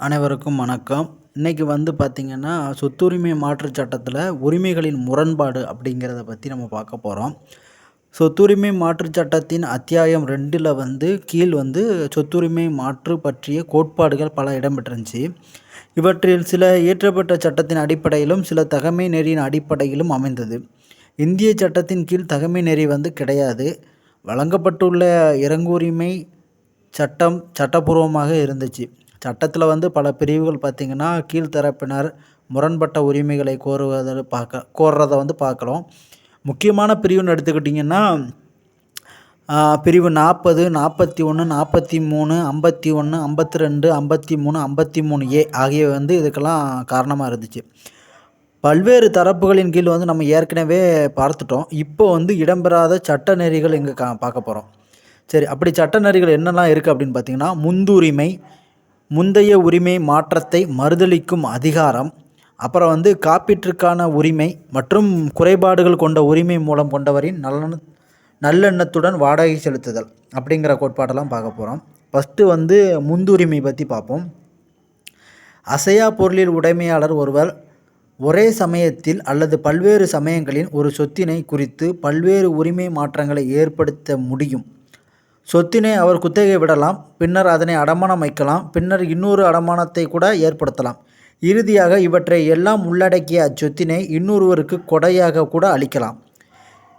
அனைவருக்கும் வணக்கம். இன்னைக்கு பார்த்திங்கன்னா, சொத்துரிமை மாற்றுச் சட்டத்தில் உரிமைகளின் முரண்பாடு அப்படிங்கிறத பற்றி நம்ம பார்க்க போகிறோம். சொத்துரிமை மாற்றுச் சட்டத்தின் அத்தியாயம் 2ல் கீழ் சொத்துரிமை மாற்று பற்றிய கோட்பாடுகள் பல இடம்பெற்றிருந்துச்சு. இவற்றில் சில இயற்றப்பட்ட சட்டத்தின் அடிப்படையிலும் சில தகமை நெறியின் அடிப்படையிலும் அமைந்தது. இந்திய சட்டத்தின் கீழ் தகமை நெறி கிடையாது. வழங்கப்பட்டுள்ள இறங்குரிமை சட்டம் சட்டபூர்வமாக இருந்துச்சு. சட்டத்தில் பல பிரிவுகள் பார்த்திங்கன்னா, கீழ்த்தரப்பினர் முரண்பட்ட உரிமைகளை கோர்றதை பார்க்குறோம். முக்கியமான பிரிவுன்னு எடுத்துக்கிட்டிங்கன்னா, பிரிவு 40, 41, 43, 51, 52, 53, 53A ஆகியவை இதுக்கெல்லாம் காரணமாக இருந்துச்சு. பல்வேறு தரப்புகளின் கீழ் நம்ம ஏற்கனவே பார்த்துட்டோம். இப்போ இடம்பெறாத சட்ட நெறிகள் இங்கே பார்க்க போகிறோம். சரி, அப்படி சட்ட நெறிகள் என்னெல்லாம் இருக்குது அப்படின்னு பார்த்திங்கன்னா, முன்னுரிமை, முந்தைய உரிமை மாற்றத்தை மறுதளிக்கும் அதிகாரம், அப்புறம் காப்பீட்டிற்கான உரிமை மற்றும் குறைபாடுகள் கொண்ட உரிமை மூலம் கொண்டவரின் நல்லெண்ணத்துடன் வாடகை செலுத்துதல் அப்படிங்கிற கோட்பாடெல்லாம் பார்க்க போகிறோம். ஃபஸ்ட்டு முன்னுரிமை பற்றி பார்ப்போம். அசையா பொருளில் உடைமையாளர் ஒருவர் ஒரே சமயத்தில் அல்லது பல்வேறு சமயங்களில் ஒரு சொத்தினை குறித்து பல்வேறு உரிமை மாற்றங்களை ஏற்படுத்த முடியும். சொத்தினை அவர் குத்தகை விடலாம், பின்னர் அதனை அடமானம் வைக்கலாம், பின்னர் இன்னொரு அடமானத்தை கூட ஏற்படுத்தலாம். இறுதியாக இவற்றை எல்லாம் உள்ளடக்கிய அச்சொத்தினை இன்னொருவருக்கு கொடையாக கூட அளிக்கலாம்.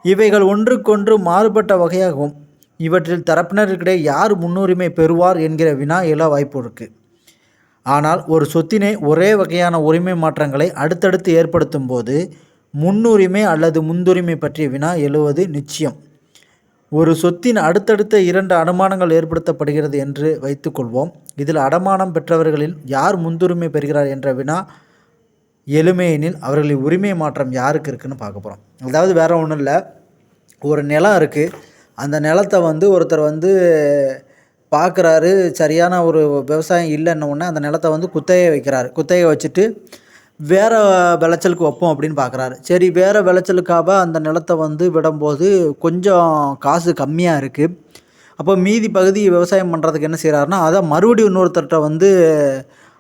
இவைகள் ஒன்றுக்கொன்று மாறுபட்ட வகையாகும். இவற்றில் தரப்பினருக்கிடையே யார் முன்னுரிமை பெறுவார் என்கிற வினா எழ வாய்ப்பு இருக்குது. ஆனால் ஒரு சொத்தினை ஒரே வகையான உரிமை மாற்றங்களை அடுத்தடுத்து ஏற்படுத்தும் போது முன்னுரிமை அல்லது முன்னுரிமை பற்றிய வினா எழுவது நிச்சயம். ஒரு சொத்தின் அடுத்தடுத்த 2 அடமானங்கள் ஏற்படுத்தப்படுகிறது என்று வைத்துக்கொள்வோம். இதில் அடமானம் பெற்றவர்களில் யார் முன்னுரிமை பெறுகிறார் என்ற வினா எழுமையெனில் அவர்களின் உரிமை மாற்றம் யாருக்கு இருக்குதுன்னு பார்க்க போகிறோம். அதாவது வேறு ஒன்றும் இல்லை, ஒரு நிலம் இருக்குது. அந்த நிலத்தை ஒருத்தர் பார்க்குறாரு, சரியான ஒரு விவசாயம் இல்லைன்ன அந்த நிலத்தை குத்தகை வைக்கிறாரு. குத்தகை வச்சுட்டு வேறு விளைச்சலுக்கு வைப்போம் அப்படின்னு பார்க்குறாரு. சரி, வேறு விளைச்சலுக்காக அந்த நிலத்தை விடும்போது கொஞ்சம் காசு கம்மியாக இருக்குது. அப்போ மீதி பகுதி விவசாயம் பண்ணுறதுக்கு என்ன செய்கிறாருன்னா, அதை மறுபடியும் இன்னொருத்தர்கிட்ட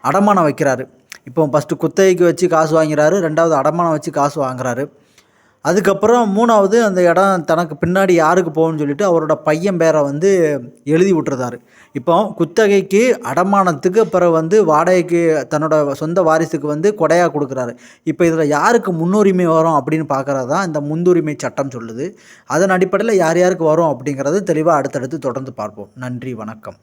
அடமானம் வைக்கிறாரு. இப்போ ஃபஸ்ட்டு குத்தகைக்கு வச்சு காசு வாங்கிறாரு, 2வது அடமானம் வச்சு காசு வாங்குறாரு. அதுக்கப்புறம் 3வது அந்த இடம் தனக்கு பின்னாடி யாருக்கு போகும்னு சொல்லிட்டு அவரோட பையன் பேரை எழுதி விட்டுருந்தாரு. இப்போ குத்தகைக்கு அடமானத்துக்கு அப்புறம் வாடகைக்கு தன்னோட சொந்த வாரிசுக்கு கொடையாக கொடுக்குறாரு. இப்போ இதில் யாருக்கு முன்னுரிமை வரும் அப்படின்னு பார்க்குறது தான் இந்த முன்னுரிமை சட்டம் சொல்லுது. அதன் அடிப்படையில் யார் யாருக்கு வரும் அப்படிங்கிறது தெளிவாக அடுத்தடுத்து தொடர்ந்து பார்ப்போம். நன்றி, வணக்கம்.